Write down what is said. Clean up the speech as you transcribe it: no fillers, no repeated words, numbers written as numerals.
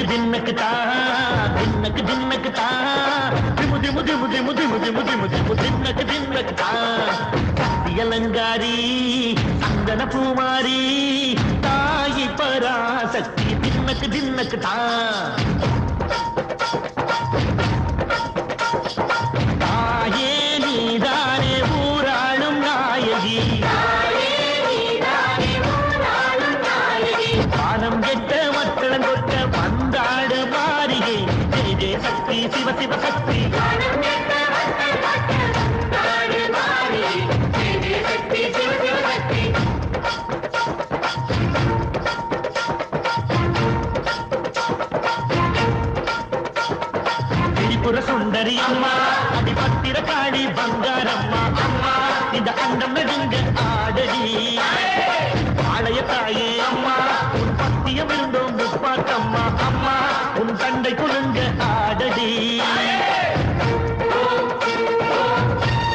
தின்னக்கு தா தின்னக்கு தின்னக்கு தா திமுதி முதி முதி முதி முதி முதி முதி தின்னக்கு தின்னக்கு தா சக்தி அலங்காரி சந்தன பூமாரி தாயி பராசக்தி தின்னக்கு தின்னக்கு தா தாயே நீதானே ஊராளும் நாயகி காலம் கெட்ட மக்களம் கொட்ட வந்தாடு மாறியே ஜெய ஜெய சக்தி சிவ சிவ சக்தி திரிபுர சுந்தரி அம்மா அடிபத்திர காளி பங்காரம்மா அம்மா இந்த அண்டம் நெடுங்க ஆடடி ஆலய தாயே அம்மா உன் பத்தியம் இருந்தோம் முப்பாட்டம்மா அம்மா உன் தண்டை குலுங்க ஆடடி